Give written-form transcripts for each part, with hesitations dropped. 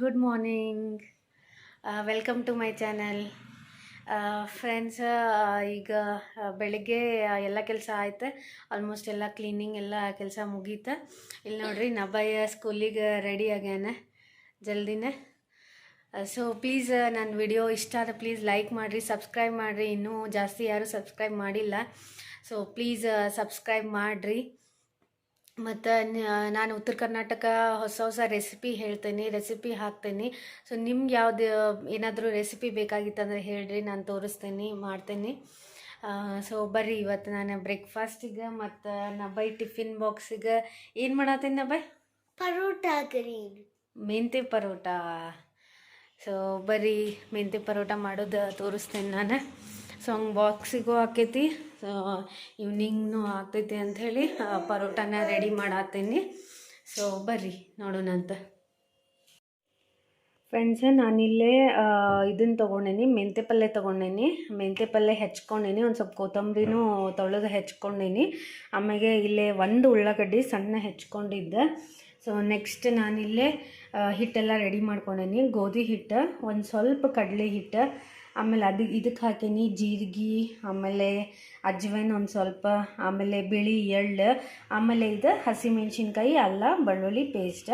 Good morning. Welcome to my channel. Friends, ಈಗ ಬೆಳಿಗ್ಗೆ ಎಲ್ಲ ಕೆಲಸ ಆಯ್ತು. ಆಲ್ಮೋಸ್ಟ್ ಎಲ್ಲ ಕ್ಲೀನಿಂಗ್ ಎಲ್ಲ ಕೆಲಸ ಮುಗೀತು. ಇಲ್ಲಿ ನೋಡ್ರಿ, ನಬಯ್ಯ ಸ್ಕೂಲಿಗೆ ರೆಡಿ ಆಗ್ಯಾನ ಜಲ್ದಿನೇ. ಸೊ ಪ್ಲೀಸ್, ನನ್ನ ವಿಡಿಯೋ ಇಷ್ಟ ಆದರೆ ಪ್ಲೀಸ್ ಲೈಕ್ ಮಾಡಿರಿ, ಸಬ್ಸ್ಕ್ರೈಬ್ ಮಾಡಿರಿ. ಇನ್ನೂ ಜಾಸ್ತಿ ಯಾರೂ ಸಬ್ಸ್ಕ್ರೈಬ್ ಮಾಡಿಲ್ಲ. ಸೊ ಪ್ಲೀಸ್ ಸಬ್ಸ್ಕ್ರೈಬ್ ಮಾಡಿರಿ. ಮತ್ತು ನಾನು ಉತ್ತರ ಕರ್ನಾಟಕ ಹೊಸ ರೆಸಿಪಿ ಹೇಳ್ತೇನೆ, ರೆಸಿಪಿ ಹಾಕ್ತೇನೆ. ಸೊ ನಿಮ್ಗೆ ಯಾವ್ದು ಏನಾದರೂ ರೆಸಿಪಿ ಬೇಕಾಗಿತ್ತಂದರೆ ಹೇಳ್ರಿ, ನಾನು ತೋರಿಸ್ತೇನೆ, ಮಾಡ್ತೇನೆ. ಸೊ ಬರ್ರಿ, ಇವತ್ತು ನಾನು ಬ್ರೇಕ್ಫಾಸ್ಟಿಗೆ ಮತ್ತು ನಬೈ ಟಿಫಿನ್ ಬಾಕ್ಸಿಗೆ ಏನು ಮಾಡತ್ತೇನೆ ನಬೈ? ಪರೋಟ ಕರಿ, ಮೆಂತೆ ಪರೋಟ. ಸೊ ಬರ್ರಿ, ಮೆಂತೆ ಪರೋಟ ಮಾಡೋದು ತೋರಿಸ್ತೇನೆ ನಾನು. ಸೊ ಹಂಗೆ ಬಾಕ್ಸಿಗೂ ಹಾಕೈತಿ, ಸೊ ಈವ್ನಿಂಗ್ನೂ ಆಗ್ತೈತಿ ಅಂಥೇಳಿ ಪರೋಟನ ರೆಡಿ ಮಾಡತ್ತೀನಿ. ಸೊ ಬರ್ರಿ ನೋಡೋಣಂತ. ಫ್ರೆಂಡ್ಸ್, ನಾನಿಲ್ಲೇ ಇದನ್ನು ತೊಗೊಂಡೇನಿ, ಮೆಂತೆ ಪಲ್ಯ ತೊಗೊಂಡೇನಿ. ಮೆಂತೆ ಪಲ್ಯ ಹೆಚ್ಕೊಂಡೇನಿ, ಒಂದು ಸ್ವಲ್ಪ ಕೊತ್ತಂಬರಿನೂ ತೊಳೆದು ಹೆಚ್ಕೊಂಡೇನಿ. ಆಮೇಲೆ ಇಲ್ಲೇ ಒಂದು ಉಳ್ಳಾಗಡ್ಡಿ ಸಣ್ಣ ಹೆಚ್ಕೊಂಡಿದ್ದೆ. ಸೊ ನೆಕ್ಸ್ಟ್ ನಾನಿಲ್ಲೇ ಹಿಟ್ಟೆಲ್ಲ ರೆಡಿ ಮಾಡ್ಕೊಂಡೇನಿ. ಗೋಧಿ ಹಿಟ್ಟು, ಒಂದು ಸ್ವಲ್ಪ ಕಡಲೆ ಹಿಟ್ಟು, ಆಮೇಲೆ ಇದಕ್ಕೆ ಹಾಕೀನಿ ಜೀರಿಗೆ, ಆಮೇಲೆ ಅಜ್ವೈನ್ ಒಂದು ಸ್ವಲ್ಪ, ಆಮೇಲೆ ಬಿಳಿ ಎಳ್ಳು, ಆಮೇಲೆ ಇದು ಹಸಿಮೆಣ್ಸಿನ್ಕಾಯಿ, ಅಲ್ಲ ಬೆಳ್ಳುಳ್ಳಿ ಪೇಸ್ಟ್.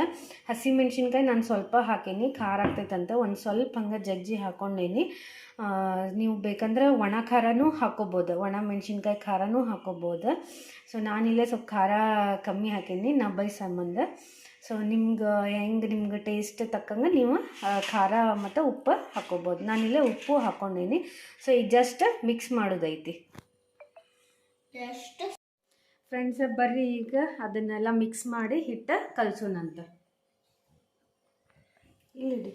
ಹಸಿಮೆಣ್ಸಿನ್ಕಾಯಿ ನಾನು ಸ್ವಲ್ಪ ಹಾಕೀನಿ, ಖಾರ ಆಗ್ತೈತಂತ ಒಂದು ಸ್ವಲ್ಪ ಹಂಗೆ ಜಜ್ಜಿ ಹಾಕ್ಕೊಂಡೇನಿ. ನೀವು ಬೇಕಂದ್ರೆ ಒಣ ಖಾರನೂ ಹಾಕ್ಕೋಬೋದು, ಒಣ ಮೆಣ್ಸಿನ್ಕಾಯಿ ಖಾರನೂ ಹಾಕ್ಕೋಬೋದು. ಸೊ ನಾನಿಲ್ಲೇ ಸ್ವಲ್ಪ ಖಾರ ಕಮ್ಮಿ ಹಾಕೀನಿ ನಬೈ ಸಂಬಂಧ. ಸೊ ನಿಮ್ಗೆ ಟೇಸ್ಟ್ ತಕ್ಕಂಗೆ ನೀವು ಖಾರ ಮತ್ತು ಉಪ್ಪು ಹಾಕ್ಕೋಬೋದು. ನಾನಿಲ್ಲೇ ಉಪ್ಪು ಹಾಕ್ಕೊಂಡೀನಿ. ಸೊ ಈಗ ಜಸ್ಟ್ ಮಿಕ್ಸ್ ಮಾಡೋದೈತಿ. ಫ್ರೆಂಡ್ಸ್ ಬರ್ರಿ, ಈಗ ಅದನ್ನೆಲ್ಲ ಮಿಕ್ಸ್ ಮಾಡಿ ಹಿಟ್ಟು ಕಲಸೋಣಂತ. ಇಲ್ಲಿಡಿ.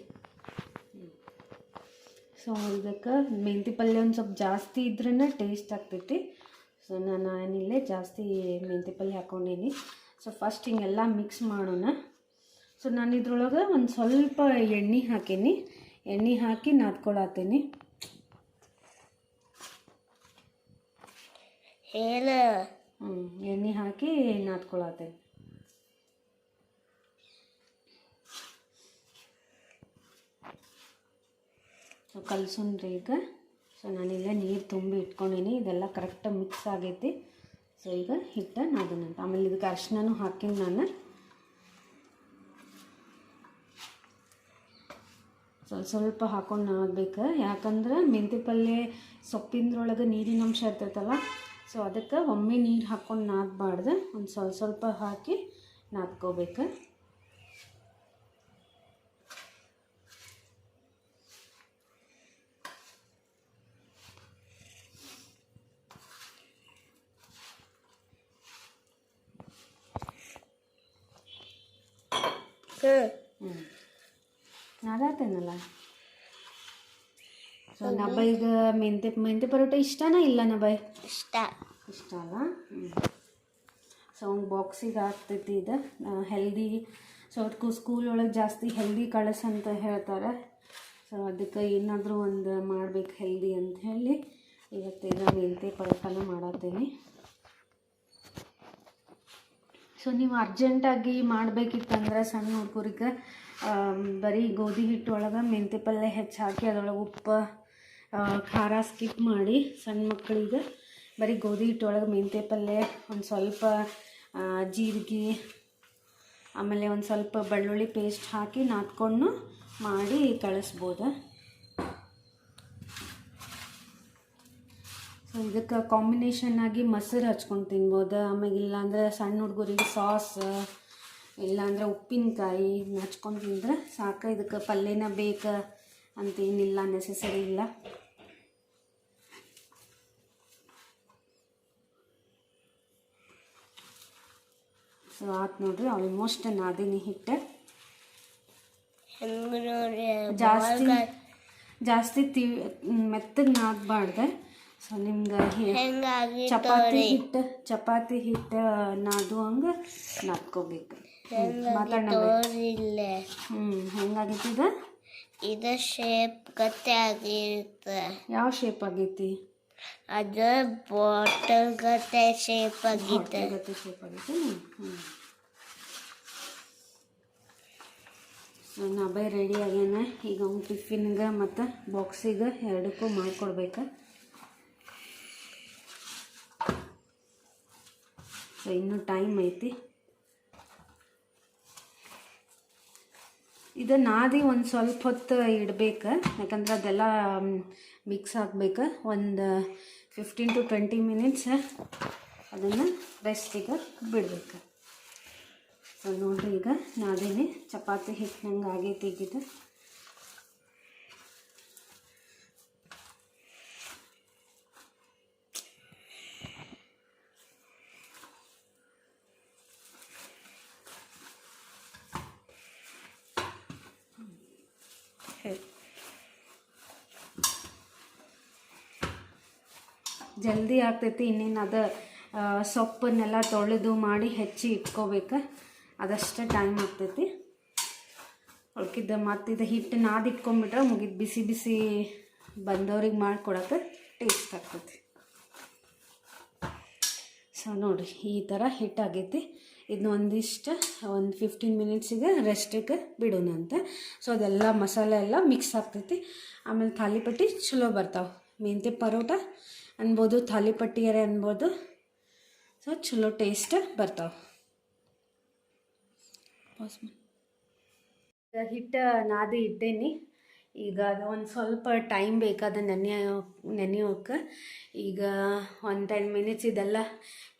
ಸೊ ಇದಕ್ಕೆ ಮೆಂತಿ ಪಲ್ಯ ಒಂದು ಸ್ವಲ್ಪ ಜಾಸ್ತಿ ಇದ್ರೇ ಟೇಸ್ಟ್ ಆಗ್ತೈತಿ. ಸೊ ನಾನು ಏನಿಲ್ಲೇ ಜಾಸ್ತಿ ಮೆಂತಿ ಪಲ್ಯ ಹಾಕ್ಕೊಂಡೀನಿ. ಸೊ ಫಸ್ಟ್ ಹಿಂಗೆಲ್ಲ ಮಿಕ್ಸ್ ಮಾಡೋಣ. ಸೊ ನಾನು ಇದ್ರೊಳಗೆ ಒಂದು ಸ್ವಲ್ಪ ಎಣ್ಣೆ ಹಾಕೀನಿ, ಎಣ್ಣೆ ಹಾಕಿ ನಾದ್ಕೊಳತ್ತೀನಿ. ಎಣ್ಣೆ ಹಾಕಿ ನಾದ್ಕೊಳತ್ತೇನೆ. ಸೊ ಕಲ್ಸೋಣ್ರಿ ಈಗ. ಸೊ ನಾನಿಲ್ಲ ನೀರು ತುಂಬಿ ಇಟ್ಕೊಂಡೀನಿ, ಇದೆಲ್ಲ ಕರೆಕ್ಟಾಗಿ ಮಿಕ್ಸ್ ಆಗೈತಿ. ಸೊ ಈಗ ಹಿಟ್ಟು ನಾದನಂತ. ಆಮೇಲೆ ಇದಕ್ಕೆ ಅರಿಶಿನೂ ಹಾಕಿನಿ ನಾನು. ಸ್ವಲ್ಪ ಹಾಕೊಂಡು ನಾದಬೇಕು, ಯಾಕಂದ್ರೆ ಮೆಂತ್ಯ ಪಲ್ಯ ಸೊಪ್ಪಿನೊಳಗೆ ನೀರಿನ ಅಂಶ ಇರ್ತೈತಲ್ಲ. ಸೊ ಅದಕ್ಕೆ ಒಮ್ಮೆ ನೀರು ಹಾಕ್ಕೊಂಡು ನಾದಬಾರ್ದು, ಒಂದು ಸ್ವಲ್ಪ ಹಾಕಿ ನಾದ್ಕೋಬೇಕು. ನಾದಾತೇನಲ್ಲ. ಸೊ ನಬೈಗೆ ಮೆಂತೆ ಪರೋಟ ಇಷ್ಟನಾ ಇಲ್ಲ ನಬೈ? ಇಷ್ಟ ಅಲ್ಲ. ಸೊ ಒಂದು ಬಾಕ್ಸಿಗೆ ಆಗ್ತೈತಿ ಇದು ಹೆಲ್ದಿ. ಸೊ ಅದಕ್ಕೂ ಸ್ಕೂಲ್ ಒಳಗೆ ಜಾಸ್ತಿ ಹೆಲ್ದಿ ಕಳಿಸಂತ ಹೇಳ್ತಾರೆ. ಸೊ ಅದಕ್ಕೆ ಏನಾದರೂ ಒಂದು ಮಾಡ್ಬೇಕು ಹೆಲ್ದಿ ಅಂತ ಹೇಳಿ ಇವತ್ತಿನ ಮೆಂತೆ ಪರೋಟನ ಮಾಡತ್ತೀನಿ. ಸೊ ನೀವು ಅರ್ಜೆಂಟಾಗಿ ಮಾಡಬೇಕಿತ್ತಂದ್ರೆ ಸಣ್ಣ ಹುಡುಗರಿಗೆ ಬರೀ ಗೋಧಿ ಹಿಟ್ಟು ಒಳಗೆ ಮೆಂತೆ ಪಲ್ಯ ಹಾಕಿ ಅದರೊಳಗೆ ಉಪ್ಪು ಖಾರ ಸ್ಕಿಪ್ ಮಾಡಿ ಸಣ್ಣ ಮಕ್ಕಳಿಗೆ ಬರೀ ಗೋಧಿ ಹಿಟ್ಟು ಒಳಗೆ ಮೆಂತೆ ಪಲ್ಯ, ಒಂದು ಸ್ವಲ್ಪ ಜೀರಿಗೆ, ಆಮೇಲೆ ಒಂದು ಸ್ವಲ್ಪ ಬೆಳ್ಳುಳ್ಳಿ ಪೇಸ್ಟ್ ಹಾಕಿ ನಾದ್ಕೊಂಡು ಮಾಡಿ ಕಳಿಸ್ಬೋದು. ಸೊ ಇದಕ್ಕೆ ಕಾಂಬಿನೇಷನ್ ಆಗಿ ಮೊಸರು ಹಚ್ಕೊಂಡು ತಿನ್ಬೋದು. ಆಮೇಲೆ ಇಲ್ಲಾಂದರೆ ಸಣ್ಣ ಹುಡುಗರಿಗೆ ಸಾಸ್, ಇಲ್ಲಾಂದರೆ ಉಪ್ಪಿನಕಾಯಿ ಹಚ್ಕೊಂಡು ತಿಂದರೆ ಸಾಕು. ಇದಕ್ಕೆ ಪಲ್ಯನ ಬೇಕು ಅಂತೇನಿಲ್ಲ, ನೆಸೆಸರಿ ಇಲ್ಲ. ಸೊ ಆಯ್ತು ನೋಡ್ರಿ, ಆಲ್ಮೋಸ್ಟ್ ನಾದಿನಿ ಹಿಟ್ಟು. ಜಾಸ್ತಿ ಮೆತ್ತಗೆ ನಾದಬಾರ್ದು. ಸೊ ನಿಮ್ಗೆ ಚಪಾತಿ ಹಿಟ್ಟು ನಾದುವಂಗೆ ನಾದ್ಕೋಬೇಕು. ಮಾತಾಡೋದಿಲ್ಲ. ಹೆಂಗಾಗೈತಿ ಇದು ಶೇಪ್ ಗತ್ತೆ ಆಗಿರುತ್ತೆ. ಯಾವ ಶೇಪ್ ಆಗೈತಿ? ಅದು ಬಾಟಲ್ ಗತ್ತೆ ಶೇಪ್ ಆಗೈತೆ. ಶೇಪ್ ಆಗೈತಿ. ಸೊ ನನ್ನ ಅಭಯ ರೆಡಿ ಆಗ್ಯಾನ. ಈಗ ಅವ್ನು ಟಿಫಿನ್ಗೆ ಮತ್ತು ಬಾಕ್ಸಿಗೆ ಎರಡಕ್ಕೂ ಮಾಡಿಕೊಡ್ಬೇಕು. ಸೊ ಇನ್ನೂ ಟೈಮ್ ಐತಿ. ಇದು ನಾದಿ ಒಂದು ಸ್ವಲ್ಪ ಹೊತ್ತು ಇಡಬೇಕು, ಯಾಕಂದ್ರೆ ಅದೆಲ್ಲ ಮಿಕ್ಸ್ ಆಗಬೇಕು. ಒಂದು 15 to 20 ಮಿನಿಟ್ಸ್ ಅದನ್ನು ರೆಸ್ಟಿಗೆ ಬಿಡಬೇಕು. ಸೊ ನೋಡಿರಿ, ಈಗ ನಾದಿನಿ ಚಪಾತಿ ಹಿಟ್ಟಿನಂಗೆ ಆಗೈತಿ. ಈಗಿದು ಜಲ್ದಿ ಆಗ್ತೈತಿ. ಇನ್ನೇನು ಅದು ಸೊಪ್ಪನ್ನೆಲ್ಲ ತೊಳೆದು ಮಾಡಿ ಹೆಚ್ಚಿ ಇಟ್ಕೋಬೇಕು, ಅದಷ್ಟೇ ಟೈಮ್ ಆಗ್ತೈತಿ. ಉಳ್ಕಿದ್ದು ಮತ್ತು ಇದು ಹಿಟ್ಟು ನಾದಿ ಇಟ್ಕೊಂಡ್ಬಿಟ್ರೆ ಮುಗಿದು, ಬಿಸಿ ಬಿಸಿ ಬಂದವ್ರಿಗೆ ಮಾಡಿಕೊಡೋಕೆ ಟೇಸ್ಟ್ ಆಗ್ತೈತಿ. ಸೊ ನೋಡಿರಿ, ಈ ಥರ ಹಿಟ್ಟಾಗೈತಿ. ಇದನ್ನ ಒಂದಿಷ್ಟು ಒಂದು 15 ಮಿನಿಟ್ಸಿಗೆ ರೆಸ್ಟಿಗೆ ಬಿಡೋಣ ಅಂತ. ಸೊ ಅದೆಲ್ಲ ಮಸಾಲೆ ಎಲ್ಲ ಮಿಕ್ಸ್ ಆಗ್ತೈತಿ. ಆಮೇಲೆ ಥಾಲಿಪಟ್ಟಿ ಚಲೋ ಬರ್ತಾವೆ. ಮೆಂತ್ಯ ಪರೋಟ ಅನ್ಬೋದು, ಥಾಲಿಪಟ್ಟಿಯರೇ ಅನ್ಬೋದು. ಸೊ ಚಲೋ ಟೇಸ್ಟ್ ಬರ್ತಾವೆ. ಹಿಟ್ಟು ನಾದಿ ಇಟ್ಟೇನಿ. ಈಗ ಅದು ಒಂದು ಸ್ವಲ್ಪ ಟೈಮ್ ಬೇಕಾದ ನೆನೆಯೋಕೆ. ಈಗ ಒಂದು 10 ಮಿನಿಟ್ಸ್ ಇದೆಲ್ಲ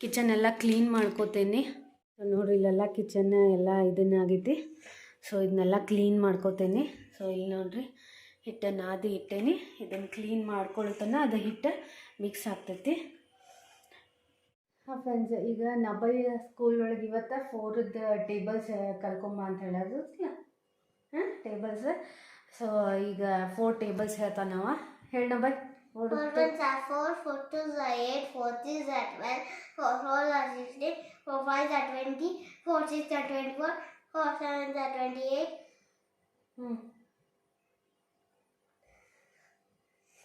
ಕಿಚನ್ ಎಲ್ಲ ಕ್ಲೀನ್ ಮಾಡ್ಕೋತೇನೆ. ನೋಡಿರಿ, ಇಲ್ಲೆಲ್ಲ ಕಿಚನ್ ಎಲ್ಲ ಇದನ್ನಾಗೈತಿ. ಸೊ ಇದನ್ನೆಲ್ಲ ಕ್ಲೀನ್ ಮಾಡ್ಕೋತೇನೆ. ಸೊ ಇಲ್ಲಿ ನೋಡಿರಿ, ಹಿಟ್ಟು ನಾದಿ ಇಟ್ಟೇನಿ. ಇದನ್ನು ಕ್ಲೀನ್ ಮಾಡ್ಕೊಳ್ತಾನೆ ಅದು ಹಿಟ್ಟು ಮಿಕ್ಸ್ ಆಗ್ತೈತಿ. ಹಾಂ ಫ್ರೆಂಡ್ಸ್, ಈಗ ನಬೈ ಸ್ಕೂಲ್ ಒಳಗೆ ಇವತ್ತು 4th ಟೇಬಲ್ಸ್ ಕಲ್ಕೊಂಬ ಅಂತ ಹೇಳೋದು ಇಲ್ಲ, ಟೇಬಲ್ಸ್. ಸೊ ಈಗ 4 ಟೇಬಲ್ಸ್ ಹೇಳ್ತಾನವ. ಹೇಳಿ ನಬೈ. 4 ones are 4, 4 twos are 8, 4 threes are 12, 4 fours are 16, 4 fives are 20, 4 six are 24, 4 sevens are 28.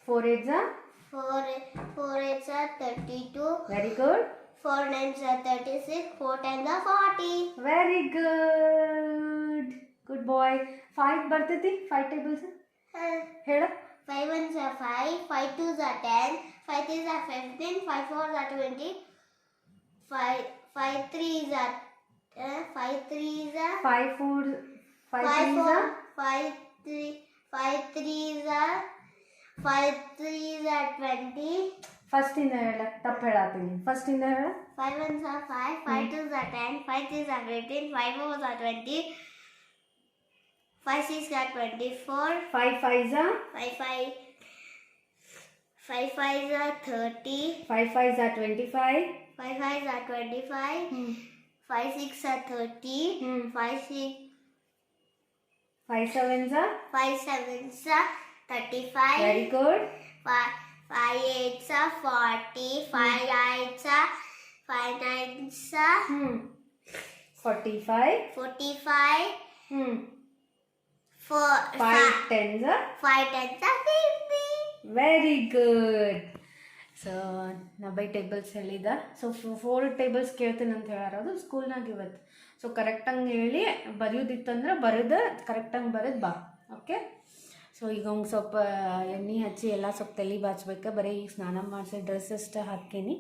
4 eights are? 4 eights are 32. Very good. 4 nines are 36, 4 tens are 40. Very good. Good boy. 5 ಬರ್ತೈತಿ? 5 tables ಹೇಳು. 5 ones are 5, 5 twos are 10, 5 threes are 15, 5 fours are 20, 5 threes are 5 threes are 5 4 5 threes are 5 threes are 20. First ಇಂದ ಹೇಳ, ತಪ್ಪು ಹೇಳತ್ತೀನಿ. First ಇಂದ ಹೇಳ. 5 ones are 5, 5 twos are 10, 5 threes are 15, 5 fours are 20, 5 six are 24, 5 fives are 5 fives are 30, 5 fives are 25, 5 fives are 25, 5 six are 30, 5 sevens are 5 sevens are 35. very good. 5 eights are 40, 5 eights are 5 nines are 45, 45, 5 tens are 5 tens are 50. very good. So ನಬೈ tables ಹೇಳಿದ. So 4 tables ಕೇಳ್ತೀನಿ ಅಂತ ಹೇಳಾರದು ಸ್ಕೂಲ್ನಾಗ ಇವತ್ತು. So ಕರೆಕ್ಟಂಗೆ ಹೇಳಿ ಬರೆಯೋದಿತ್ತಂದ್ರೆ ಬರೆದು ಕರೆಕ್ಟಂಗೆ ಬರೆದು ಬಾ. Okay. So ಈಗ ಅವ್ಗೆ ಸ್ವಲ್ಪ ಎಣ್ಣೆ ಹಚ್ಚಿ ಎಲ್ಲ ಸ್ವಲ್ಪ ತಲೆ ಬಾಚ್ಬೇಕು. ಬರೀ ಈಗ ಸ್ನಾನ ಮಾಡಿಸಿ ಡ್ರೆಸ್ ಅಷ್ಟು ಹಾಕೀನಿ.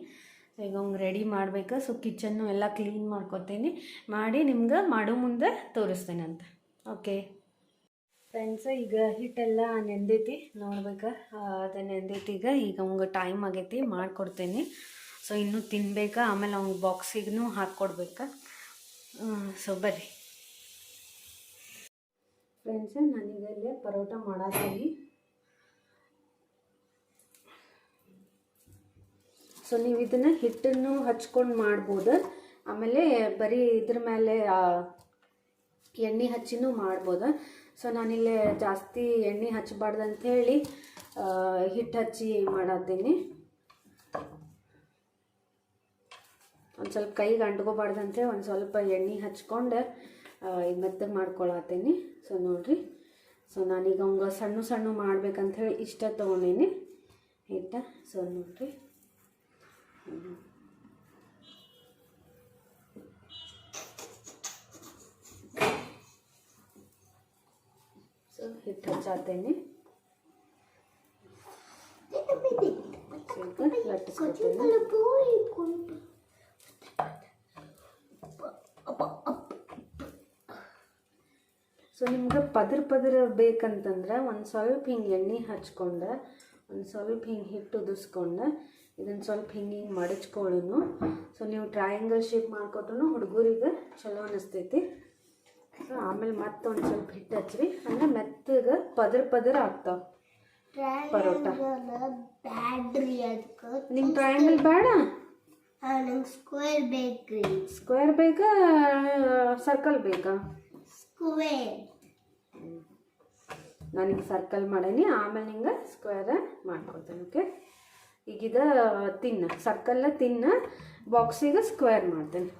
ಸೊ ಈಗ ಅವ್ಗೆ ರೆಡಿ ಮಾಡಬೇಕು. ಸೊ ಕಿಚನ್ನು ಎಲ್ಲ ಕ್ಲೀನ್ ಮಾಡ್ಕೊತೀನಿ. ಮಾಡಿ ನಿಮ್ಗೆ ಮಾಡೋ ಮುಂದೆ ತೋರಿಸ್ತೇನೆ ಅಂತ. ಓಕೆ ಫ್ರೆಂಡ್ಸ್, ಈಗ ಹಿಟ್ಟೆಲ್ಲ ನೆಂದೈತಿ ನೋಡ್ಬೇಕು. ಅದು ನೆಂದೈತಿ. ಈಗ ಅವ್ಗೆ ಟೈಮ್ ಆಗೈತಿ, ಮಾಡಿಕೊಡ್ತೀನಿ. ಸೊ ಇನ್ನೂ ತಿನ್ಬೇಕು. ಆಮೇಲೆ ಅವ್ಗೆ ಬಾಕ್ಸಿಗೂ ಹಾಕ್ಕೊಡ್ಬೇಕು. ಸೊ ಬರ್ರಿ ಫ್ರೆಂಡ್ಸ್, ನಾನೀಗಲ್ಲೇ ಪರೋಟ ಮಾಡತ್ತೀನಿ. ಸೊ ನೀವು ಇದನ್ನು ಹಿಟ್ಟನ್ನು ಹಚ್ಕೊಂಡು ಮಾಡ್ಬೋದು. ಆಮೇಲೆ ಬರೀ ಇದ್ರ ಮೇಲೆ ಎಣ್ಣೆ ಹಚ್ಚಿನೂ ಮಾಡ್ಬೋದು. ಸೊ ನಾನಿಲ್ಲಿ ಜಾಸ್ತಿ ಎಣ್ಣೆ ಹಚ್ಚಬಾರ್ದು ಅಂಥೇಳಿ ಹಿಟ್ಟು ಹಚ್ಚಿ ಮಾಡತ್ತೀನಿ. ಒಂದು ಸ್ವಲ್ಪ ಕೈಗೆ ಅಂಟ್ಕೋಬಾರ್ದಂತೆ ಒಂದು ಸ್ವಲ್ಪ ಎಣ್ಣೆ ಹಚ್ಕೊಂಡು ಮೆತ್ತಗೆ ಮಾಡ್ಕೊಳತ್ತೀನಿ. ಸೊ ನೋಡಿರಿ, ಸೊ ನಾನೀಗ ಅವಂಗೆ ಸಣ್ಣ ಸಣ್ಣ ಮಾಡ್ಬೇಕಂಥೇಳಿ ಇಷ್ಟ ತೊಗೊಂಡೀನಿ ಹಿಟ್ಟು. ಸೊ ನೋಡಿರಿ, ಸೊ ಹಿಟ್ಟು ಹಚ್ಚಾತೀನಿ. ಈಗ ಲಟ್ಟಿಸ್ಕೊತೀನಿ. ಸೊ ನಿಮ್ಗೆ ಪದರ ಬೇಕಂತಂದ್ರೆ ಒಂದು ಸ್ವಲ್ಪ ಹಿಂಗೆ ಎಣ್ಣೆ ಹಚ್ಕೊಂಡು ಒಂದು ಸ್ವಲ್ಪ ಹಿಂಗೆ ಹಿಟ್ಟು ಉದಿಸ್ಕೊಂಡು ಇದನ್ನು ಸ್ವಲ್ಪ ಹಿಂಗೆ ಮಡಚ್ಕೊಳ್ಳೋನು. ಸೊ ನೀವು ಟ್ರಯಾಂಗಲ್ ಶೇಪ್ ಮಾಡ್ಕೊಟ್ರು ಹುಡುಗರಿಗೆ ಚಲೋ ಅನ್ನಿಸ್ತೈತಿ. ಸೊ ಆಮೇಲೆ ಮತ್ತೆ ಒಂದು ಸ್ವಲ್ಪ ಹಿಟ್ಟು ಹಚ್ಚ್ರಿ, ಅಂದರೆ ಮೆತ್ತಗೆ ಪದರ ಆಗ್ತಾವೆ ಪರೋಟ. ನಿಮ್ಗೆ ಟ್ರಯಾಂಗಲ್ ಬೇಡ, ನಂಗೆ ಸ್ಕ್ವೇರ್ ಬೇಕ್ರಿ. ಸ್ಕ್ವೇರ್ ಬೇಕಾ ಸರ್ಕಲ್ ಬೇಕಾ? ಸ್ಕ್ವೇರ್. ನಾನೀಗ ಸರ್ಕಲ್ ಮಾಡೀನಿ, ಆಮೇಲೆ ನಿಂಗೆ ಸ್ಕ್ವೇರ್ ಮಾಡ್ಕೊಡ್ತೇನೆ. ಓಕೆ, ಈಗಿದ ತಿನ್ನ ಸರ್ಕಲ್ಲ ತಿನ್ನ, ಬಾಕ್ಸಿಗೆ ಸ್ಕ್ವೇರ್ ಮಾಡ್ತೇನೆ.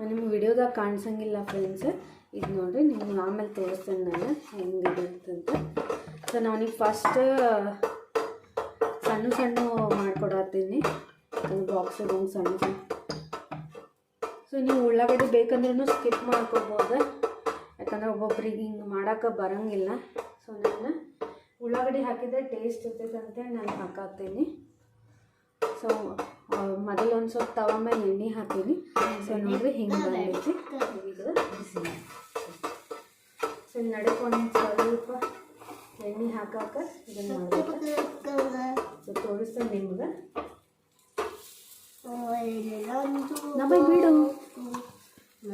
ನಿಮ್ಗೆ ವಿಡಿಯೋದಾಗ ಕಾಣಿಸಂಗಿಲ್ಲ ಫ್ರೆಂಡ್ಸ್, ಇದು ನೋಡಿರಿ ನಿಮ್ಗೆ ಆಮೇಲೆ ತೋರಿಸ್ತೇನೆ ನಾನು ಹೆಂಗಿದೆ ಅಂತಂತ. ಸೊ ನಾನೀಗ ಫಸ್ಟ್ ಸಣ್ಣ ಮಾಡ್ಕೊಡತ್ತೀನಿ ಬಾಕ್ಸಿಗೆ ಒಂದು ಸಣ್ಣ. ಸೊ ನೀವು ಉಳ್ಳಾಗಡ್ಡಿ ಬೇಕಂದ್ರೂ ಸ್ಕಿಪ್ ಮಾಡ್ಕೊಬೋದು, ಯಾಕಂದ್ರೆ ಒಬ್ಬೊಬ್ರಿಗೆ ಹಿಂಗೆ ಮಾಡೋಕೆ ಬರೋಂಗಿಲ್ಲ. ಸೊ ನಾನು ಉಳ್ಳಾಗಡ್ಡಿ ಹಾಕಿದರೆ ಟೇಸ್ಟ್ ಇರ್ತೈತೆ ಅಂತೇಳಿ ನಾನು ಹಾಕತ್ತೀನಿ. ಸೊ ಮೊದಲು ಒಂದು ಸ್ವಲ್ಪ ತವ ಮೇಲೆ ಎಣ್ಣೆ ಹಾಕೀನಿ. ಸೊ ನೋಡಿರಿ ಹಿಂಗೆ ಬಂದೈತಿ. ಸೊ ನಡ್ಕೊಂಡು ಸ್ವಲ್ಪ ಎಣ್ಣೆ ಹಾಕಾಕ ಇದನ್ನು ಮಾಡಬೇಕು. ಸೊ ತೋರಿಸ್ತೇನೆ ನಿಮ್ಗೆ. ನಮ್ಮ ಬಿಡು.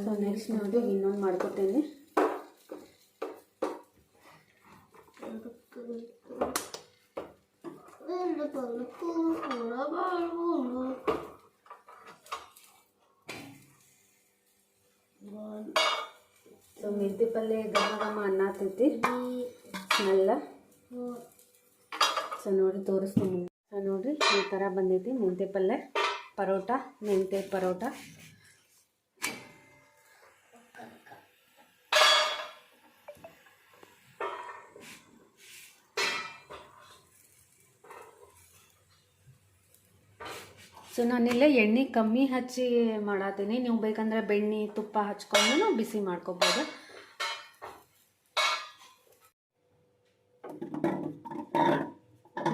ಸೊ ನೆಕ್ಸ್ಟ್ ನೋಡಿ ಇನ್ನೊಂದು ಮಾಡ್ಕೊತೇನೆ. ಸೊ ಮೆಂತ್ಯ ಪಲ್ಯ ಘಮ ಅನ್ನತೈತಿ ಸ್ಮೆಲ್ಲ. ಸೊ ನೋಡಿ ತೋರಿಸ್ತೀನಿ. ಸೊ ನೋಡಿರಿ ಈ ಥರ ಬಂದೈತಿ ಮೆಂತ್ಯ ಪಲ್ಯ ಪರೋಟ, ಮೆಂತ್ಯ ಪರೋಟ. ಸೊ ನಾನಿಲ್ಲೇ ಎಣ್ಣೆ ಕಮ್ಮಿ ಹಚ್ಚಿ ಮಾಡತ್ತೀನಿ. ನೀವು ಬೇಕಂದ್ರೆ ಬೆಣ್ಣೆ ತುಪ್ಪ ಹಚ್ಕೊಂಡು ಬಿಸಿ ಮಾಡ್ಕೊಬೋದು.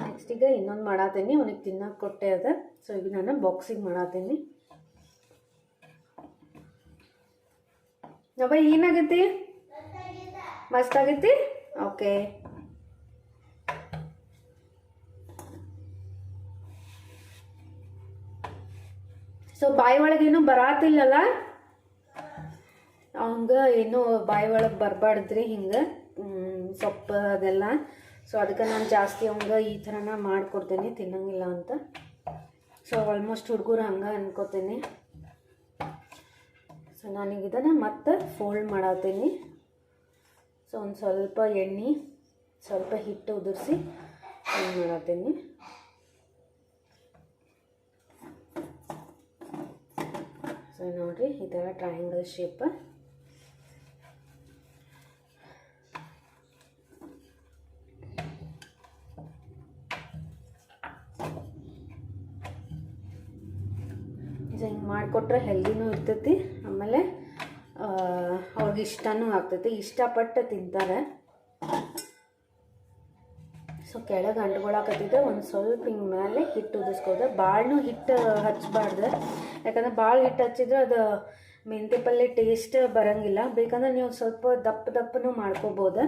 ನೆಕ್ಸ್ಟ್ ಈಗ ಇನ್ನೊಂದು ಮಾಡತ್ತೀನಿ, ಅವನಿಗೆ ತಿನ್ನೋಕೆ ಕೊಟ್ಟೆ ಅದ. ಸೊ ಈಗ ನಾನು ಬಾಕ್ಸಿಗೆ ಮಾಡತ್ತೀನಿ. ನವ ಏನಾಗೈತಿ? ಮಸ್ತ್ ಆಗೈತಿ. ಓಕೆ, ಸೊ ಬಾಯಿ ಒಳಗೇನು ಬರಾತಿಲ್ಲಲ್ಲ, ಅವಂಗೆ ಏನೋ ಬಾಯಿ ಒಳಗೆ ಬರಬಾರ್ದ್ರಿ ಹಿಂಗೆ ಸೊಪ್ಪು ಅದೆಲ್ಲ. ಸೊ ಅದಕ್ಕೆ ನಾನು ಜಾಸ್ತಿ ಅವಂಗೆ ಈ ಥರನ ಮಾಡಿಕೊಡ್ತೀನಿ ತಿನ್ನಂಗಿಲ್ಲ ಅಂತ. ಸೊ ಆಲ್ಮೋಸ್ಟ್ ಹುಡುಗರು ಹಂಗೆ ಅನ್ಕೋತೀನಿ. ಸೊ ನಾನೀಗ ಇದನ್ನು ಮತ್ತೆ ಫೋಲ್ಡ್ ಮಾಡತ್ತೀನಿ. ಸೊ ಒಂದು ಸ್ವಲ್ಪ ಎಣ್ಣೆ ಸ್ವಲ್ಪ ಹಿಟ್ಟು ಉದುರಿಸಿ ಫೋಲ್ಡ್ ಮಾಡತ್ತೀನಿ. ಸೊ ನೋಡಿರಿ ಈ ಥರ ಟ್ರಯಾಂಗಲ್ ಶೇಪ್. ಹಿಂಗೆ ಮಾಡಿಕೊಟ್ರೆ ಹೆಲ್ದಿನೂ ಇರ್ತೈತಿ, ಆಮೇಲೆ ಅವ್ರಿಗೆ ಇಷ್ಟನೂ ಆಗ್ತೈತಿ, ಇಷ್ಟಪಟ್ಟು ತಿಂತಾರೆ. ಸೊ ಕೆಳಗೆ ಅಂಟ್ಕೊಳಕತ್ತಿದ್ದೆ ಒಂದು ಸ್ವಲ್ಪ ಹಿಂಗೆ ಮೇಲೆ ಹಿಟ್ಟು ಉದಿಸ್ಕೋದು. ಭಾಳನೂ ಹಿಟ್ಟು ಹಚ್ಚಬಾರ್ದು, ಯಾಕಂದ್ರೆ ಭಾಳ ಹಿಟ್ಟು ಹಚ್ಚಿದ್ರೆ ಅದು ಮೆಂತ್ಯ ಪಲ್ಯ ಟೇಸ್ಟ್ ಬರೋಂಗಿಲ್ಲ. ಬೇಕಂದ್ರೆ ನೀವು ಸ್ವಲ್ಪ ದಪ್ಪನೂ ಮಾಡ್ಕೋಬೋದು.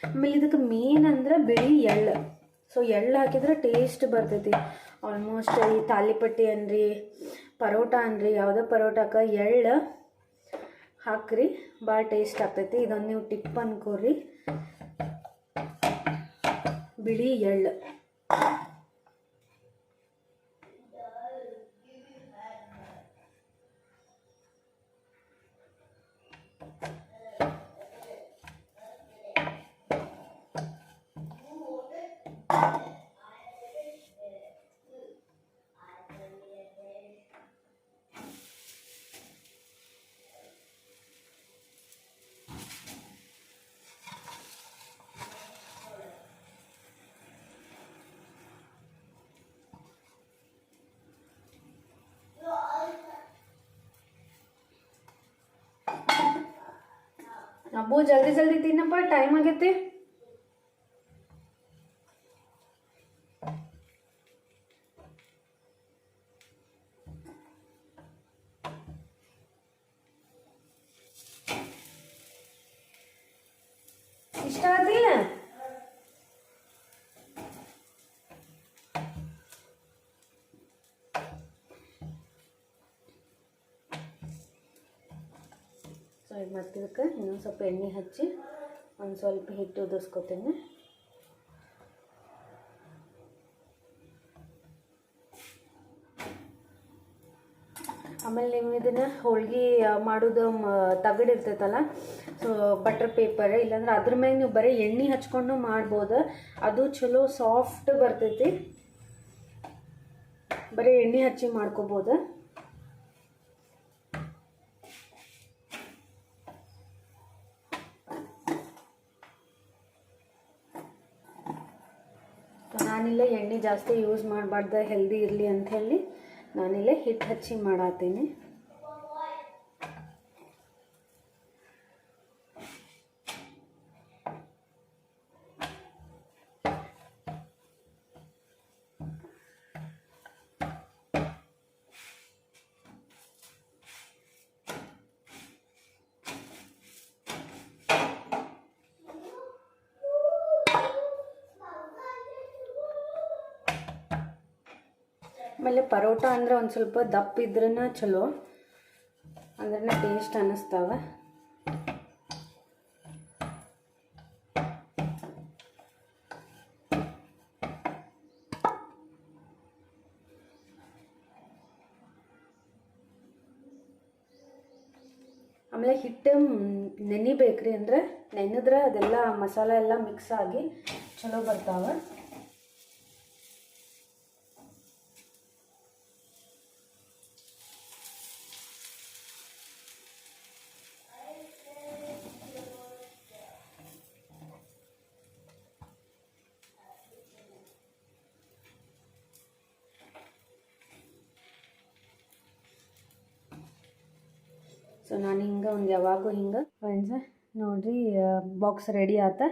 ಆಮೇಲೆ ಇದಕ್ಕೆ ಮೇನ್ ಅಂದ್ರೆ ಬಿಳಿ ಎಳ್ಳು. ಸೊ ಎಳ್ಳು ಹಾಕಿದ್ರೆ ಟೇಸ್ಟ್ ಬರ್ತೈತಿ. ಆಲ್ಮೋಸ್ಟ್ ಈ ತಾಲಿಪಟ್ಟಿ ಅನ್ರಿ, ಪರೋಟ ಅನ್ರಿ, ಯಾವುದೋ ಪರೋಟಕ್ಕೆ ಎಳ್ಳು ಹಾಕ್ರಿ ಭಾಳ ಟೇಸ್ಟ್ ಆಗ್ತೈತಿ. ಇದೊಂದು ನೀವು ಟಿಪ್ ಅನ್ಕೋರಿ, ಬಿಳಿ ಎಳ್ಳು. ಅಬ್ಬು ಜಲ್ದಿ ಜಲ್ದಿ ತಿನ್ನಪ್ಪ, ಟೈಮ್ ಆಗೈತಿ. ಇಷ್ಟ ಆದಿಲ್ಲ? ಸೊ ಈಗ ಮತ್ತಿದಕ್ಕೆ ಇನ್ನೊಂದು ಸ್ವಲ್ಪ ಎಣ್ಣೆ ಹಚ್ಚಿ ಒಂದು ಸ್ವಲ್ಪ ಹಿಟ್ಟು ಉದಿಸ್ಕೊತೀನಿ. ಆಮೇಲೆ ನೀವು ಇದನ್ನು ಹೋಳ್ಗೆ ಮಾಡೋದು ತಗಡಿರ್ತೈತಲ್ಲ, ಸೊ ಬಟರ್ ಪೇಪರ್ ಇಲ್ಲಾಂದ್ರೆ ಅದ್ರ ಮ್ಯಾಗ ನೀವು ಬರೀ ಎಣ್ಣೆ ಹಚ್ಕೊಂಡು ಮಾಡ್ಬೋದು. ಅದು ಚಲೋ ಸಾಫ್ಟ್ ಬರ್ತೈತಿ. ಬರೀ ಎಣ್ಣೆ ಹಚ್ಚಿ ಮಾಡ್ಕೋಬೋದು. ನಾನಿಲ್ಲ ಎಣ್ಣೆ ಜಾಸ್ತಿ ಯೂಸ್ ಮಾಡಬಾರ್ದು, ಹೆಲ್ದಿ ಇರಲಿ ಅಂಥೇಳಿ ನಾನಿಲ್ಲೇ ಹಿಟ್ಟು ಹಚ್ಚಿ ಮಾಡತ್ತೀನಿ. ಆಮೇಲೆ ಪರೋಟ ಅಂದರೆ ಒಂದು ಸ್ವಲ್ಪ ದಪ್ಪ ಇದ್ರೂ ಚಲೋ, ಅಂದ್ರೆ ಟೇಸ್ಟ್ ಅನ್ನಿಸ್ತಾವ. ಆಮೇಲೆ ಹಿಟ್ಟು ನೆನಿಬೇಕ್ರಿ, ಅಂದ್ರೆ ನೆನೆದ್ರೆ ಅದೆಲ್ಲ ಮಸಾಲೆ ಎಲ್ಲ ಮಿಕ್ಸ್ ಆಗಿ ಚಲೋ ಬರ್ತಾವೆ. ಸೊ ನಾನು ಹಿಂಗೆ ಒಂದು ಯಾವಾಗೂ ಹಿಂಗೆ ಫ್ರೆಂಡ್ಸ್ ನೋಡಿರಿ, ಬಾಕ್ಸ್ ರೆಡಿ ಆತ.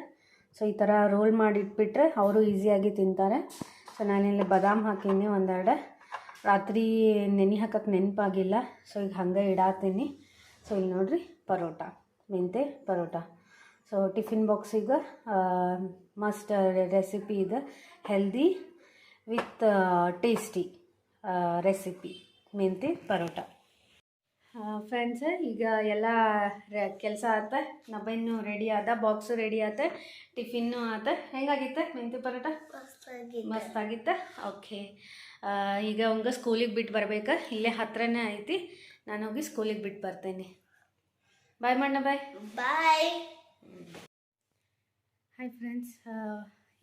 ಸೊ ಈ ಥರ ರೋಲ್ ಮಾಡಿ ಇಟ್ಬಿಟ್ರೆ ಅವರು ಈಸಿಯಾಗಿ ತಿಂತಾರೆ. ಸೊ ನಾನಿಲ್ಲಿ ಬಾದಾಮ್ ಹಾಕೀನಿ ಒಂದೆರಡು, ರಾತ್ರಿ ನೆನೆ ಹಾಕಕ್ಕೆ ನೆನಪಾಗಿಲ್ಲ. ಸೊ ಈಗ ಹಂಗೆ ಇಡಾತೀನಿ. ಸೊ ಇಲ್ಲಿ ನೋಡಿರಿ ಪರೋಟ, ಮೆಂತೆ ಪರೋಟ. ಸೊ ಟಿಫಿನ್ ಬಾಕ್ಸಿಗೆ ಮಸ್ಟ್ ರೆಸಿಪಿ ಇದೆ, ಹೆಲ್ದಿ ವಿತ್ ಟೇಸ್ಟಿ ರೆಸಿಪಿ ಮೆಂತೆ ಪರೋಟ. ಫ್ರೆಂಡ್ಸ್ ಈಗ ಎಲ್ಲ ಕೆಲಸ ಆತ, ನಬೈನು ರೆಡಿ ಆದ, ಬಾಕ್ಸು ರೆಡಿ ಆತ, ಟಿಫಿನ್ನು ಆತ. ಹೆಂಗಾಗಿತ್ತ ಮೆಂತೆ ಪರೋಟ? ಮಸ್ತಾಗಿತ್ತ. ಓಕೆ, ಈಗ ಅವಂಗೆ ಸ್ಕೂಲಿಗೆ ಬಿಟ್ಟು ಬರ್ಬೇಕಾ, ಇಲ್ಲೇ ಹತ್ರನೇ ಐತಿ. ನಾನು ಹೋಗಿ ಸ್ಕೂಲಿಗೆ ಬಿಟ್ಟು ಬರ್ತೇನೆ. ಬಾಯ್ ಮಣ್ಣ, ಬಾಯ್ ಬಾಯ್. ಹಾಯ್ ಫ್ರೆಂಡ್ಸ್,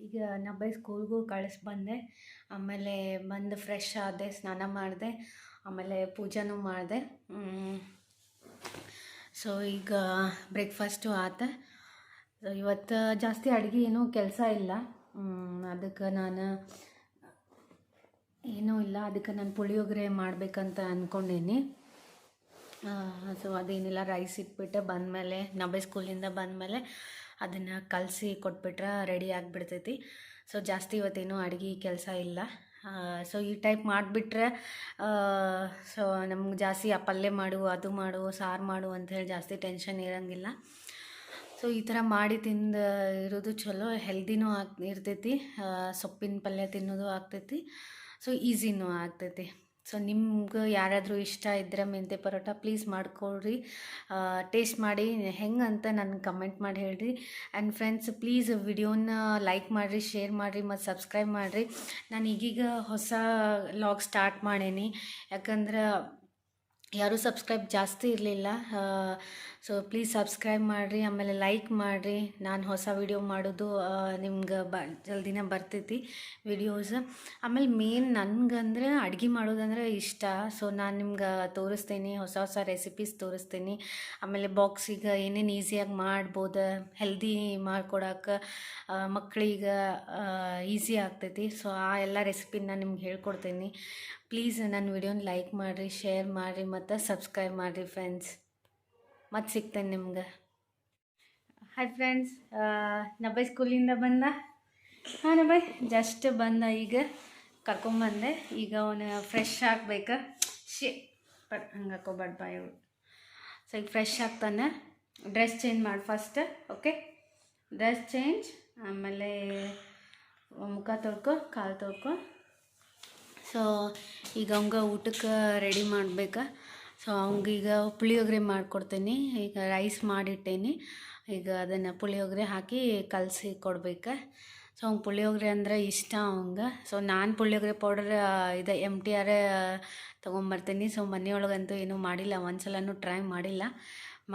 ಈಗ ನಬ್ಬೈ ಸ್ಕೂಲ್ಗೂ ಕಳಿಸಿ ಬಂದೆ. ಆಮೇಲೆ ಬಂದು ಫ್ರೆಶ್ ಆದೆ, ಸ್ನಾನ ಮಾಡಿದೆ, ಆಮೇಲೆ ಪೂಜಾನೂ ಮಾಡಿದೆ. ಸೊ ಈಗ ಬ್ರೇಕ್ಫಾಸ್ಟು ಆತ. ಸೊ ಇವತ್ತು ಜಾಸ್ತಿ ಅಡುಗೆ ಏನೂ ಕೆಲಸ ಇಲ್ಲ, ಅದಕ್ಕೆ ನಾನು ಏನೂ ಇಲ್ಲ, ಅದಕ್ಕೆ ನಾನು ಪುಳಿಯೋಗರೆ ಮಾಡಬೇಕಂತ ಅಂದ್ಕೊಂಡೀನಿ. ಸೊ ಅದೇನಿಲ್ಲ, ರೈಸ್ ಇಟ್ಬಿಟ್ಟು ಬಂದಮೇಲೆ, ನಬ್ಬೆ ಸ್ಕೂಲಿಂದ ಬಂದಮೇಲೆ ಅದನ್ನು ಕಲಸಿ ಕೊಟ್ಬಿಟ್ರೆ ರೆಡಿ ಆಗಿಬಿಡ್ತೈತಿ. ಸೊ ಜಾಸ್ತಿ ಇವತ್ತೇನೂ ಅಡುಗೆ ಕೆಲಸ ಇಲ್ಲ. ಸೊ ಈ ಟೈಪ್ ಮಾಡಿಬಿಟ್ರೆ ಸೊ ನಮ್ಗೆ ಜಾಸ್ತಿ ಆ ಪಲ್ಯ ಮಾಡು, ಅದು ಮಾಡು, ಸಾರು ಮಾಡು ಅಂಥೇಳಿ ಜಾಸ್ತಿ ಟೆನ್ಷನ್ ಇರೋಂಗಿಲ್ಲ. ಸೊ ಈ ಥರ ಮಾಡಿ ತಿಂದು ಇರೋದು ಚಲೋ, ಹೆಲ್ದಿನೂ ಇರ್ತೈತಿ, ಸೊಪ್ಪಿನ ಪಲ್ಯ ತಿನ್ನೋದು ಆಗ್ತೈತಿ, ಸೊ ಈಸಿನೂ ಆಗ್ತೈತಿ. ಸೊ ನಿಮ್ಗೆ ಯಾರಾದರೂ ಇಷ್ಟ ಇದ್ದರೆ ಮೆಂತೆ ಪರೋಟ ಪ್ಲೀಸ್ ಮಾಡ್ಕೊಳ್ರಿ, ಟೇಸ್ಟ್ ಮಾಡಿ ಹೆಂಗೆ ಅಂತ ನನಗೆ ಕಮೆಂಟ್ ಮಾಡಿ ಹೇಳ್ರಿ. ಆ್ಯಂಡ್ ಫ್ರೆಂಡ್ಸ್ ಪ್ಲೀಸ್ ವಿಡಿಯೋನ ಲೈಕ್ ಮಾಡಿರಿ, ಶೇರ್ ಮಾಡಿರಿ ಮತ್ತು ಸಬ್ಸ್ಕ್ರೈಬ್ ಮಾಡಿರಿ. ನಾನು ಈಗೀಗ ಹೊಸ ಲಾಗ್ ಸ್ಟಾರ್ಟ್ ಮಾಡೀನಿ, ಯಾಕಂದ್ರೆ ಯಾರೂ ಸಬ್ಸ್ಕ್ರೈಬ್ ಜಾಸ್ತಿ ಇರಲಿಲ್ಲ. ಸೊ ಪ್ಲೀಸ್ ಸಬ್ಸ್ಕ್ರೈಬ್ ಮಾಡಿರಿ, ಆಮೇಲೆ ಲೈಕ್ ಮಾಡಿರಿ. ನಾನು ಹೊಸ ವಿಡಿಯೋ ಮಾಡೋದು ನಿಮ್ಗೆ ಜಲ್ದಿನೇ ಬರ್ತೈತಿ ವಿಡಿಯೋಸ್. ಆಮೇಲೆ ಮೇನ್ ನನಗಂದ್ರೆ ಅಡುಗೆ ಮಾಡೋದಂದ್ರೆ ಇಷ್ಟ. ಸೊ ನಾನು ನಿಮ್ಗೆ ತೋರಿಸ್ತೀನಿ, ಹೊಸ ಹೊಸ ರೆಸಿಪೀಸ್ ತೋರಿಸ್ತೀನಿ. ಆಮೇಲೆ ಬಾಕ್ಸಿಗೆ ಏನೇನು ಈಸಿಯಾಗಿ ಮಾಡ್ಬೋದು, ಹೆಲ್ದಿ ಮಾಡ್ಕೊಡಕ್ಕೆ ಮಕ್ಕಳಿಗೆ ಈಸಿ ಆಗ್ತೈತಿ. ಸೊ ಆ ಎಲ್ಲ ರೆಸಿಪಿನ ನಿಮ್ಗೆ ಹೇಳ್ಕೊಡ್ತೀನಿ. ಪ್ಲೀಸ್ ನನ್ನ ವಿಡಿಯೋನ ಲೈಕ್ ಮಾಡಿರಿ, ಶೇರ್ ಮಾಡಿರಿ ಮತ್ತು ಸಬ್ಸ್ಕ್ರೈಬ್ ಮಾಡಿರಿ ಫ್ರೆಂಡ್ಸ್. ಮತ್ತೆ ಸಿಗ್ತೇನೆ ನಿಮ್ಗೆ. ಹಾಯ್ ಫ್ರೆಂಡ್ಸ್, ನಬೈ ಸ್ಕೂಲಿಂದ ಬಂದ. ಹಾಂ ನಬೈ ಜಸ್ಟ್ ಬಂದ, ಈಗ ಕರ್ಕೊಂಬಂದೆ. ಈಗ ಅವನು ಫ್ರೆಶ್ ಆಗಬೇಕಾ, ಬಟ್ ಹಂಗೆ ಹಾಕೋಬಾರ್ದು ಬಾಯ್ ಅವಳು. ಸೊ ಈಗ ಫ್ರೆಶ್ ಆಗ್ತಾನೆ. ಡ್ರೆಸ್ ಚೇಂಜ್ ಮಾಡಿ ಫಸ್ಟ್. ಓಕೆ, ಡ್ರೆಸ್ ಚೇಂಜ್, ಆಮೇಲೆ ಮುಖ ತೊಳ್ಕೊ, ಕಾಲು ತೊಳ್ಕೊ. ಸೊ ಈಗ ಅವಂಗೆ ಊಟಕ್ಕೆ ರೆಡಿ ಮಾಡ್ಬೇಕಾ. ಸೊ ಅವಂಗೀಗ ಪುಳಿಯೋಗರೆ ಮಾಡಿಕೊಡ್ತೀನಿ. ಈಗ ರೈಸ್ ಮಾಡಿಟ್ಟೇನಿ. ಈಗ ಅದನ್ನು ಪುಳಿಯೋಗರೆ ಹಾಕಿ ಕಲಸಿ ಕೊಡ್ಬೇಕು. ಸೊ ಅವ್ಗೆ ಪುಳಿಯೋಗರೆ ಅಂದರೆ ಇಷ್ಟ ಅವಂಗೆ. ಸೊ ನಾನು ಪುಳಿಯೋಗರೆ ಪೌಡರ್ ಇದೆ MTR ತೊಗೊಂಬರ್ತೀನಿ. ಸೊ ಮನೆಯೊಳಗಂತೂ ಏನೂ ಮಾಡಿಲ್ಲ, ಒಂದು ಸಲನೂ ಟ್ರೈ ಮಾಡಿಲ್ಲ,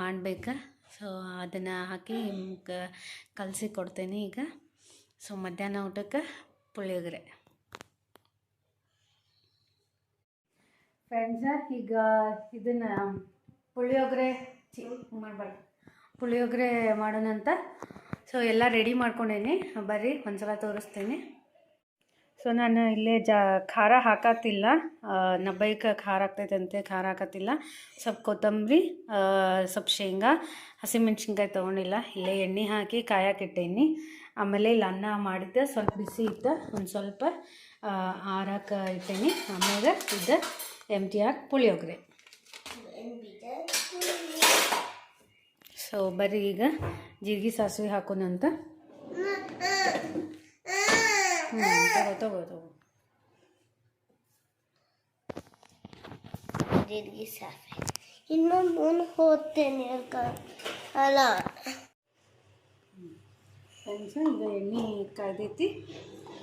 ಮಾಡಬೇಕು. ಸೊ ಅದನ್ನು ಹಾಕಿ ಕಲಸಿ ಕೊಡ್ತೇನೆ ಈಗ. ಸೊ ಮಧ್ಯಾಹ್ನ ಊಟಕ್ಕೆ ಪುಳಿಯೋಗರೆ. ಫ್ರೆಂಡ್ಸ, ಈಗ ಇದನ್ನು ಪುಳಿಯೋಗರೆ ಮಾಡಬಾರ್ದು, ಪುಳಿಯೋಗರೆ ಮಾಡೋಣಂತ. ಸೊ ಎಲ್ಲ ರೆಡಿ ಮಾಡ್ಕೊಂಡೇನಿ, ಬರ್ರಿ ಒಂದ್ಸಲ ತೋರಿಸ್ತೀನಿ. ಸೊ ನಾನು ಇಲ್ಲೇ ಖಾರ ಹಾಕತ್ತಿಲ್ಲ, ನಬ್ಬೈಗೆ ಖಾರ ಆಗ್ತೈತಂತೆ, ಖಾರ ಹಾಕತ್ತಿಲ್ಲ. ಸ್ವಲ್ಪ ಕೊತ್ತಂಬರಿ, ಸ್ವಲ್ಪ ಶೇಂಗಾ, ಹಸಿಮೆಣ್ಸಿನ್ಕಾಯಿ ತೊಗೊಂಡಿಲ್ಲ. ಇಲ್ಲೇ ಎಣ್ಣೆ ಹಾಕಿ ಕಾಯಕ್ಕಿಟ್ಟೇನಿ. ಆಮೇಲೆ ಇಲ್ಲಿ ಅನ್ನ ಮಾಡಿದ್ದೆ, ಸ್ವಲ್ಪ ಬಿಸಿ ಇತ್ತು, ಒಂದು ಸ್ವಲ್ಪ ಆರಕ್ಕೆ ಇಟ್ಟೇನಿ. ಆಮೇಲೆ ಇದು MTR ಪುಳಿಯೋಗರೆ. ಸೊ ಬರ್ರಿ ಈಗ ಜೀರಿಗೆ ಸಾಸಿವೆ ಹಾಕೋಣಂತ. ತಗೋ ಜೀರಿಗೆ ಸಾಸಿವೆ ಇನ್ನೊಂದು ಹೋಗ್ತೇನೆ ಅಲ್ಲ ಫ್ರೆಂಡ್ಸ. ಈಗ ಎಣ್ಣೆ ಕಾಯ್ದೈತಿ.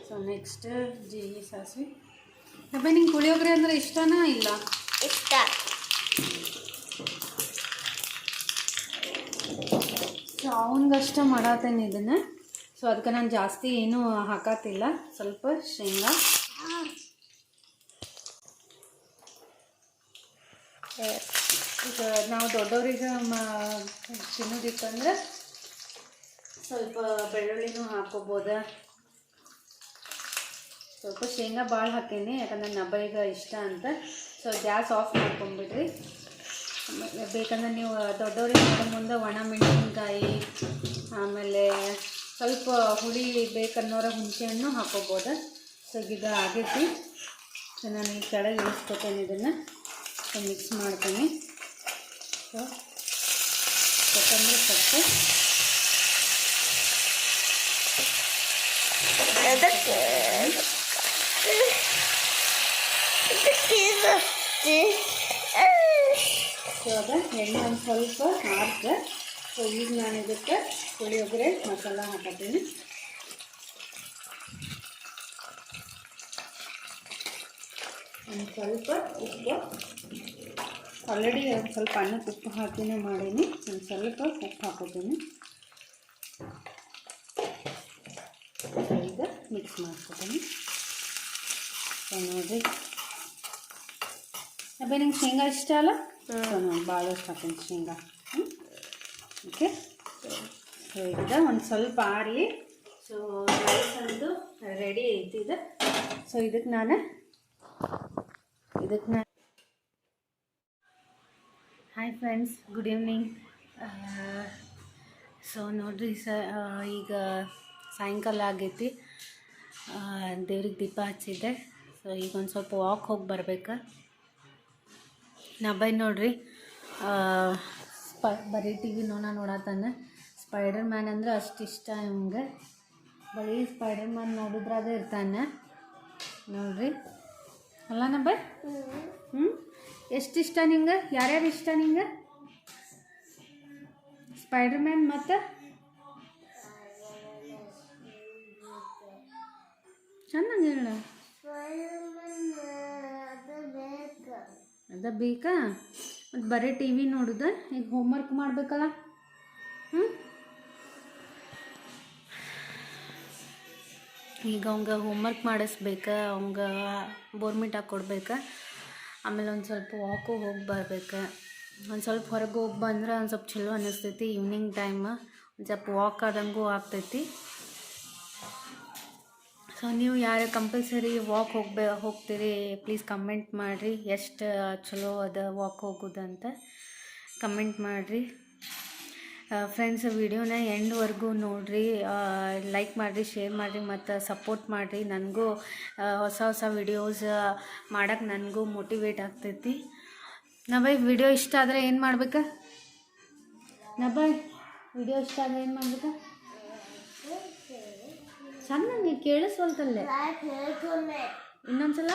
ಸೊ ನೆಕ್ಸ್ಟ್ ಜೀರಿಗೆ ಸಾಸಿವೆ. ಅಬ್ಬ ನಿಂಗೆ ಪುಳಿಯೋಗರೆ ಅಂದರೆ ಇಷ್ಟನಾ ಇಲ್ಲ? ಇಷ್ಟ. ಸೊ ಅವನಿಗಷ್ಟ ಮಾಡತ್ತೇನೆ ಇದನ್ನು. ಸೊ ಅದಕ್ಕೆ ನಾನು ಜಾಸ್ತಿ ಏನೂ ಹಾಕತ್ತಿಲ್ಲ, ಸ್ವಲ್ಪ ಶೇಂಗಾ. ಈಗ ನಾವು ದೊಡ್ಡವ್ರಿಗೆ ತಿನ್ನೋದಿತ್ತಂದ್ರೆ ಸ್ವಲ್ಪ ಬೆಳ್ಳುಳ್ಳಿನೂ ಹಾಕೋಬೋದ. ಸ್ವಲ್ಪ ಶೇಂಗಾ ಭಾಳ ಹಾಕೇನಿ, ಯಾಕಂದ್ರೆ ನಬ್ಬೈಗೆ ಇಷ್ಟ ಅಂತ. ಸೊ ಗ್ಯಾಸ್ ಆಫ್ ಮಾಡ್ಕೊಂಡ್ಬಿಡ್ರಿ. ಬೇಕಂದ್ರೆ ನೀವು ದೊಡ್ಡವ್ರಿಗೆ ಮಾಡೋ ಮುಂದೆ ಒಣ ಮೆಣಸಿನ್ಕಾಯಿ, ಆಮೇಲೆ ಸ್ವಲ್ಪ ಹುಳಿ ಬೇಕನ್ನೋರ ಹುಣಸೆಹಣ್ಣು ಹಾಕೋಬೋದು. ಸೊ ಈಗ ಆಗೈತಿ. ಸೊ ನಾನು ಈ ಕೆಳಗೆ ಇಳಿಸ್ಕೊತೇನೆ, ಇದನ್ನು ಸೊ ಮಿಕ್ಸ್ ಮಾಡ್ತೀನಿ. ಸೊ ಕೊತ್ತಂಬರಿ ಸೊಪ್ಪು, ಸೊ ಅದ ಎಣ್ಣೆ ಒಂದು ಸ್ವಲ್ಪ ಹಾಕ್ದೆ. ಸೊ ಈಗ ನಾನು ಇದಕ್ಕೆ ಪುಳಿಯೋಗರೆ ಮಸಾಲ ಹಾಕತ್ತೀನಿ. ಒಂದು ಸ್ವಲ್ಪ ಉಪ್ಪು, ಆಲ್ರೆಡಿ ಒಂದು ಸ್ವಲ್ಪ ಅನ್ನಕ್ಕೆ ಉಪ್ಪು ಹಾಕಿನೇ ಮಾಡೀನಿ. ಒಂದು ಸ್ವಲ್ಪ ಉಪ್ಪು ಹಾಕೋತೀನಿ. ಈಗ ಮಿಕ್ಸ್ ಮಾಡ್ಕೊತೀನಿ. ಸೊ ನೋಡಿರಿ, ಅಬ್ಬೇ ನಿಂಗೆ ಶೇಂಗಾ ಇಷ್ಟ ಅಲ್ಲ? ಸೊ ನಾನು ಭಾಳಷ್ಟು ಹಾಕ್ತೀನಿ ಶೇಂಗಾ. ಓಕೆ, ಸೊ ಈಗ ಒಂದು ಸ್ವಲ್ಪ ಆರಿ. ಸೊ ರೈಸ್ ಅಂತೂ ರೆಡಿ ಐತಿ ಇದು. ಸೊ ಇದಕ್ಕೆ ನಾನು hi friends, good evening. So ನೋಡಿರಿ, ಈಗ ಸಾಯಂಕಾಲ ಆಗೈತಿ. ದೇವ್ರಿಗೆ ದೀಪ ಹಚ್ಚಿದ್ದೆ. ಸೊ ಈಗ ಒಂದು ಸ್ವಲ್ಪ ವಾಕ್ ಹೋಗಿ ಬರ್ಬೇಕು. ನಬೈ ನೋಡ್ರಿ, ಬರೀ TV ನೋಡತ್ತಾನೆ. ಸ್ಪೈಡರ್ ಮ್ಯಾನ್ ಅಂದರೆ ಅಷ್ಟು ಇಷ್ಟ ಇವಂಗೆ. ಬರೀ ಸ್ಪೈಡರ್ ಮ್ಯಾನ್ ನೋಡಿದ್ರಾಗ ಇರ್ತಾನೆ ನೋಡ್ರಿ. ಅಲ್ಲ ನಬೈ? ಎಷ್ಟು ಇಷ್ಟ ನಿಂಗೆ? ಯಾರ್ಯಾರು ಇಷ್ಟ ನಿಂಗೆ? ಸ್ಪೈಡರ್ ಮ್ಯಾನ್ ಮತ್ತು ಚೆನ್ನಾಗಿ ಹೇಳ. ಅದ ಬೇಕಾ? ಮತ್ತು ಬರೀ TV ನೋಡುದ? ಈಗ ಹೋಮ್ವರ್ಕ್ ಮಾಡಬೇಕಲ್ಲ. ಈಗ ಅವಂಗೆ ಹೋಮ್ವರ್ಕ್ ಮಾಡಿಸ್ಬೇಕು, ಅವಂಗೆ ಬೋರ್ಮಿಟ್ ಹಾಕ್ಕೊಡ್ಬೇಕು. ಆಮೇಲೆ ಒಂದು ಸ್ವಲ್ಪ ವಾಕು ಹೋಗಿ ಬರ್ಬೇಕು. ಒಂದು ಸ್ವಲ್ಪ ಹೊರಗೆ ಹೋಗಿ ಬಂದ್ರೆ ಒಂದು ಸ್ವಲ್ಪ ಚಲೋ ಅನ್ನಿಸ್ತೈತಿ. ಈವ್ನಿಂಗ್ ಟೈಮ್ ಒಂದು ಸ್ವಲ್ಪ ವಾಕ್ ಆದಂಗೂ ಆಗ್ತೈತಿ. ಸೊ ನೀವು ಯಾರು ಕಂಪಲ್ಸರಿ ವಾಕ್ ಹೋಗ್ತೀರಿ ಪ್ಲೀಸ್ ಕಮೆಂಟ್ ಮಾಡಿರಿ. ಎಷ್ಟು ಚಲೋ ಅದ ವಾಕ್ ಹೋಗೋದಂತ ಕಮೆಂಟ್ ಮಾಡಿರಿ. ಫ್ರೆಂಡ್ಸ್ ವಿಡಿಯೋನ ಎಂಡ್ವರೆಗೂ ನೋಡಿರಿ, ಲೈಕ್ ಮಾಡಿರಿ, ಶೇರ್ ಮಾಡಿರಿ ಮತ್ತು ಸಪೋರ್ಟ್ ಮಾಡಿರಿ. ನನಗೂ ಹೊಸ ಹೊಸ ವಿಡಿಯೋಸ್ ಮಾಡೋಕ್ಕೆ ನನಗೂ ಮೋಟಿವೇಟ್ ಆಗ್ತೈತಿ. ನಬಾಯ್ ವಿಡಿಯೋ ಇಷ್ಟ ಆದರೆ ಏನು ಮಾಡ್ಬೇಕು? ನಬಾಯ್ ವಿಡಿಯೋ ಇಷ್ಟ ಆದರೆ ಏನು ಮಾಡ್ಬೇಕು? ಸಣ್ಣ ನೀವು ಕೇಳಿಸ್ವಲ್ತಲ್ಲೇ, ಇನ್ನೊಂದ್ಸಲ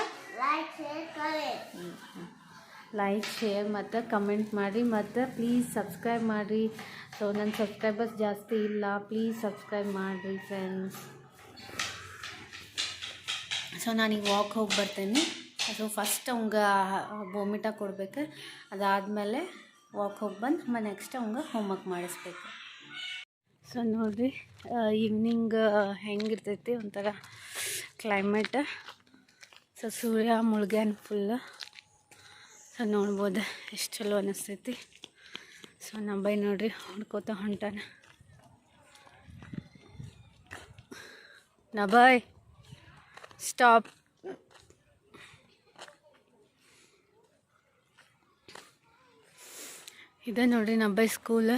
ಲೈಕ್ ಶೇರ್ ಮತ್ತು ಕಮೆಂಟ್ ಮಾಡಿರಿ ಮತ್ತು ಪ್ಲೀಸ್ ಸಬ್ಸ್ಕ್ರೈಬ್ ಮಾಡಿರಿ. ಸೊ ನನ್ನ ಸಬ್ಸ್ಕ್ರೈಬರ್ಸ್ ಜಾಸ್ತಿ ಇಲ್ಲ, ಪ್ಲೀಸ್ ಸಬ್ಸ್ಕ್ರೈಬ್ ಮಾಡಿರಿ ಫ್ರೆಂಡ್ಸ್. ಸೊ ನಾನೀಗ ವಾಕ್ ಹೋಗಿ ಬರ್ತೇನೆ. ಸೊ ಫಸ್ಟ್ ಅವಂಗೆ ಬೋಮಿಟ ಕೊಡ್ಬೇಕು, ಅದಾದಮೇಲೆ ವಾಕ್ ಹೋಗಿ ಬಂದು ನೆಕ್ಸ್ಟ್ ಅವಂಗೆ ಹೋಮ್ವರ್ಕ್ ಮಾಡಿಸ್ಬೇಕು. ಸೊ ನೋಡಿರಿ ಈವ್ನಿಂಗ್ ಹೆಂಗಿರ್ತೈತಿ ಒಂಥರ ಕ್ಲೈಮೇಟ್. ಸೊ ಸೂರ್ಯ ಮುಳುಗ್ಯಾನ ಫುಲ್. ಸೊ ನೋಡ್ಬೋದು ಎಷ್ಟು ಚಲೋ ಅನ್ನಿಸ್ತೈತಿ. ಸೊ ನಬೈ ನೋಡ್ರಿ ಹೊಡ್ಕೋತ ಹೊಂಟಾನ. ನಬಾಯ್ ಸ್ಟಾಪ್. ಇದೆ ನೋಡ್ರಿ ನಬೈ ಸ್ಕೂಲ್.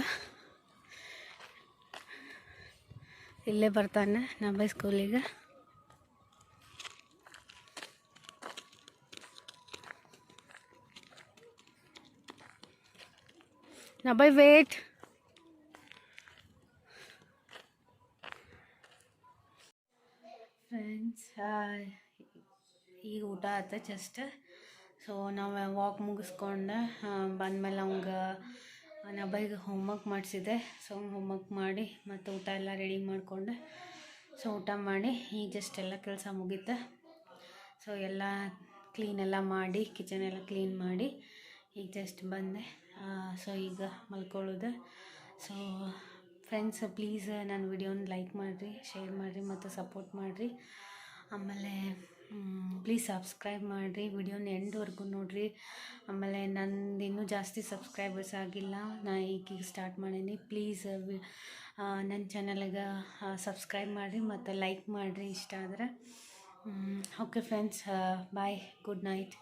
ಇಲ್ಲೇ ಬರ್ತಾನೆ ನಬೈ ಸ್ಕೂಲಿಗೆ. ನಬೈ ವೇಟ್. ಫ್ರೆಂಡ್ಸ್ ಈಗ ಊಟ ಆಯ್ತು ಜಸ್ಟ್. ಸೊ ನಾವು ವಾಕ್ ಮುಗಿಸ್ಕೊಂಡು ಬಂದಮೇಲೆ ಅವಂಗೆ ನಬೈಗೆ ಹೋಮ್ವರ್ಕ್ ಮಾಡಿಸಿದೆ. ಸೊ ಹೋಮ್ವರ್ಕ್ ಮಾಡಿ ಮತ್ತು ಊಟ ಎಲ್ಲ ರೆಡಿ ಮಾಡಿಕೊಂಡೆ. ಸೊ ಊಟ ಮಾಡಿ ಈಗ ಜಸ್ಟ್ ಎಲ್ಲ ಕೆಲಸ ಮುಗೀತು. ಸೊ ಎಲ್ಲ ಕ್ಲೀನೆಲ್ಲ ಮಾಡಿ ಕಿಚನ್ ಎಲ್ಲ ಕ್ಲೀನ್ ಮಾಡಿ ಈಗ ಜಸ್ಟ್ ಬಂದೆ. ಸೊ ಈಗ ಮಲ್ಕೊಳ್ಳೋದು. ಸೊ ಫ್ರೆಂಡ್ಸ್ ಪ್ಲೀಸ್ ನನ್ನ ವಿಡಿಯೋನ ಲೈಕ್ ಮಾಡಿರಿ, ಶೇರ್ ಮಾಡಿರಿ ಮತ್ತು ಸಪೋರ್ಟ್ ಮಾಡಿರಿ. ಆಮೇಲೆ ಪ್ಲೀಸ್ ಸಬ್ಸ್ಕ್ರೈಬ್ ಮಾಡಿರಿ, ವಿಡಿಯೋನ ಎಂಡ್ವರೆಗೂ ನೋಡಿರಿ. ಆಮೇಲೆ ನಂದು ಇನ್ನೂ ಜಾಸ್ತಿ ಸಬ್ಸ್ಕ್ರೈಬರ್ಸ್ ಆಗಿಲ್ಲ, ನಾ ಈಗ ಸ್ಟಾರ್ಟ್ ಮಾಡೀನಿ. ಪ್ಲೀಸ್ ನನ್ನ ಚಾನಲ್ಗೆ ಸಬ್ಸ್ಕ್ರೈಬ್ ಮಾಡಿರಿ ಮತ್ತು ಲೈಕ್ ಮಾಡಿರಿ ಇಷ್ಟ ಆದರೆ. ಓಕೆ ಫ್ರೆಂಡ್ಸ್, ಬಾಯ್, ಗುಡ್ ನೈಟ್.